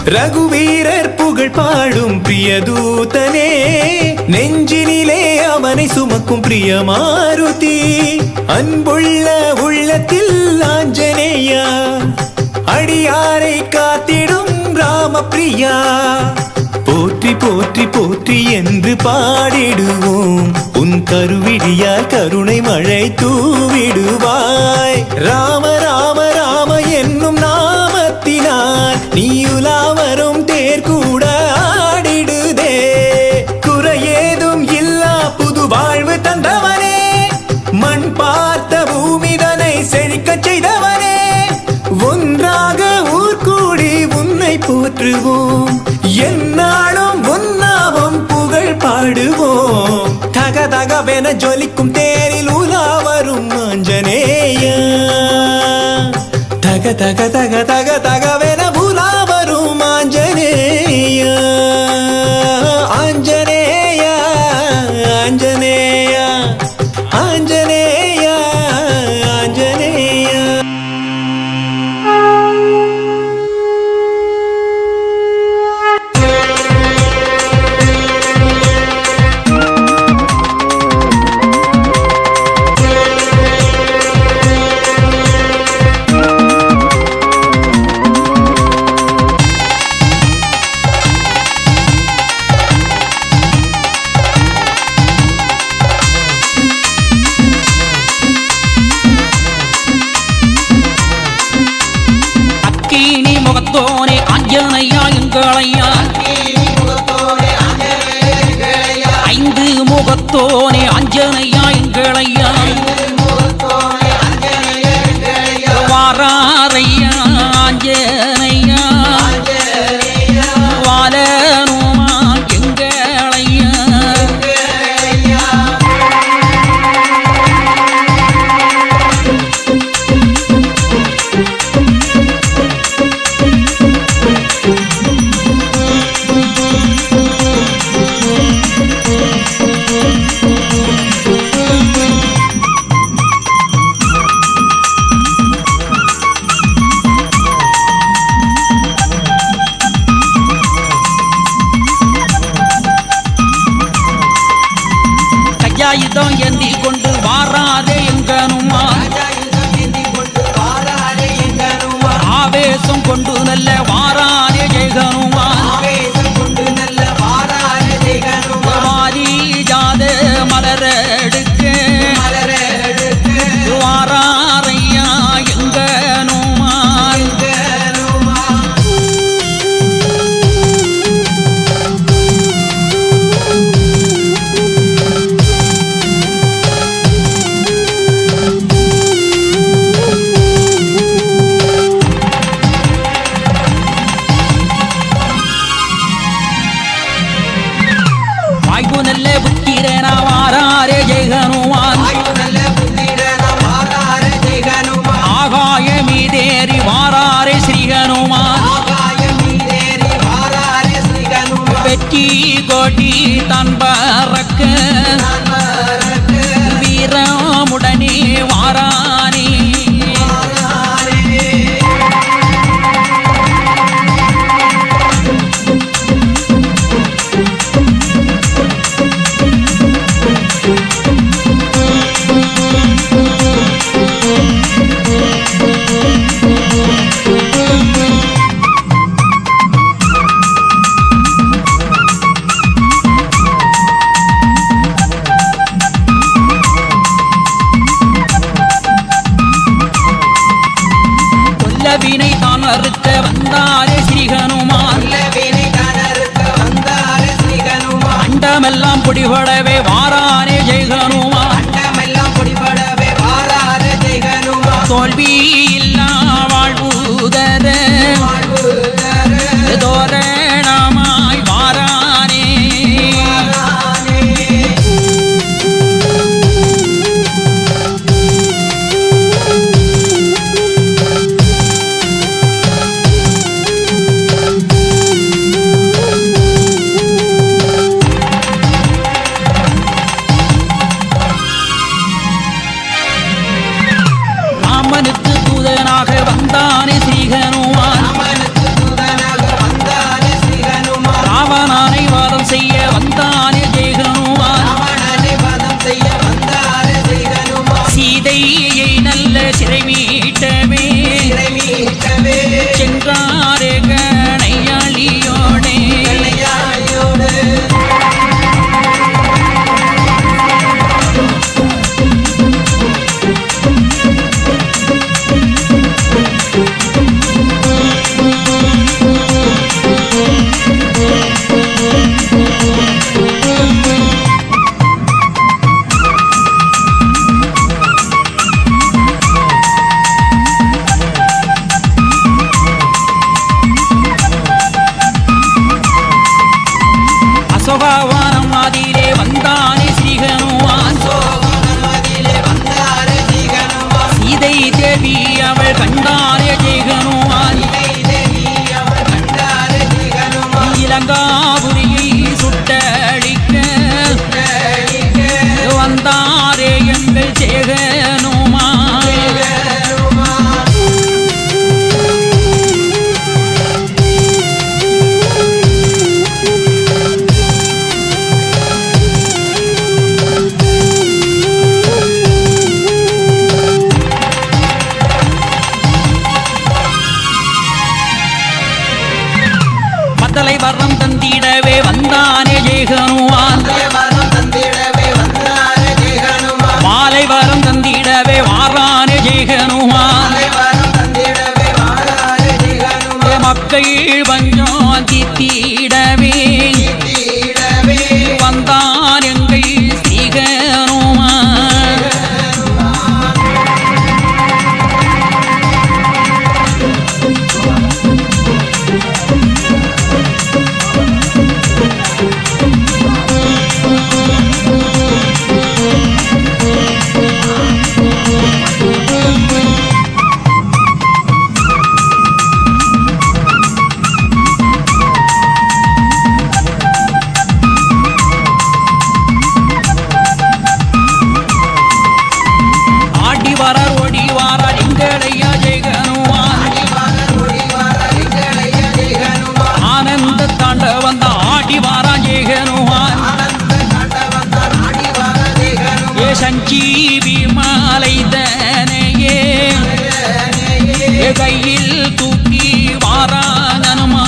ரகுவீரர் புகழ் பாடும் பிரியதூதனே, நெஞ்சினிலே அவனை சுமக்கும் பிரிய மாருதி, அன்புள்ள உள்ளத்தில் ஆஞ்சநேயா, அடியாரை காத்திடும் ராம பிரியா, போற்றி போற்றி போற்றி என்று பாடிடுவோம், உன் கருவிழியால் கருணை மழை தூவிடுவாய். ராம ராம ராம என்னும் நாமத்தினால் நீ உலா வரும் தேர் கூட ஆடிடுதே. குறையேதும் இல்லா புது வாழ்வு தந்தவனே, மண் பார்த்த பூமிதனை செழிக்க செய்தவனே, ஒன்றாக ஊர் கூடி உன்னை போற்றுவோம், என்னாலும் உன்னாமம் புகழ் பாடுவோம். தக தகவென ஜொலிக்கும் தேரில் உலா வரும் ஆஞ்சநேயா, தக தக தக தக தகவென உலா வரும் ஆஞ்சநேயா, ஆஞ்சநேயா ஆஞ்சநேயா ஆஞ்சநேயா ஆஞ்சநேயா. ஐந்து முகத்தோனே ஆஞ்சநேயா எங்களையா, வாராரையா ஆஞ்சநேயா, வாழனுமா எங்களையா. யுத்தம் ஏந்தி கொண்டு வாராதே எங்கனுமா, ஆவேசம் கொண்டு நல்ல வாராதே ஜெயகனுமா, வாரி ஜாத மலரெடுக்க வாராரையா எங்கனுமா. ஆகாய மீதேறி வாராரே ஸ்ரீகனுமான், வெற்றி கோட்டி தன் பறக்க வீரமுடனே வாரானே. மாத்தலை வரம் தந்திடவே வந்தானே ஜெயகனுமான் மாலை வரம் தந்திடவே வாரானே ஜெயகனுமான் மக்கள் பஞ்சம் தீத்திடவே வந்தான் எங்கள் ஸ்ரீகனுமான் சஞ்சீவி மாலை தனையே கையில் தூக்கி வாரானனுமா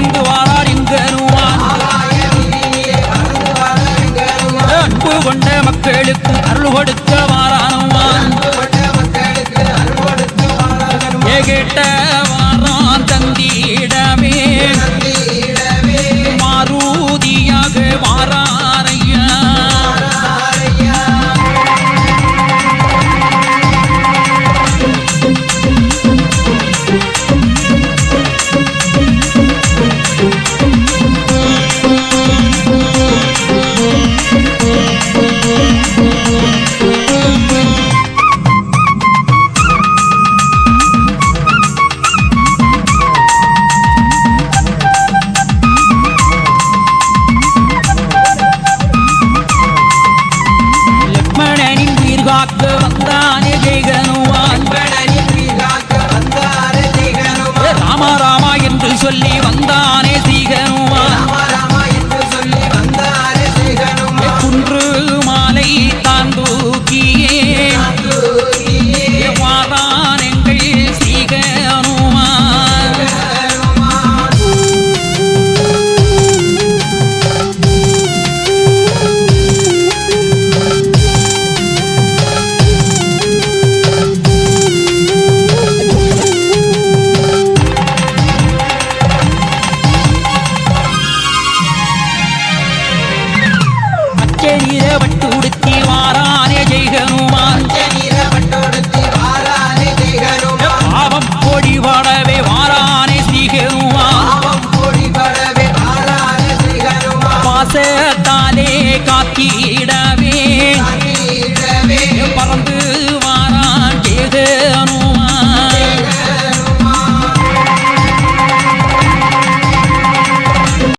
பறந்து வாரார் எங்கனுமான் அன்பு கொண்ட மக்களுக்கு அருள் கொடுக்க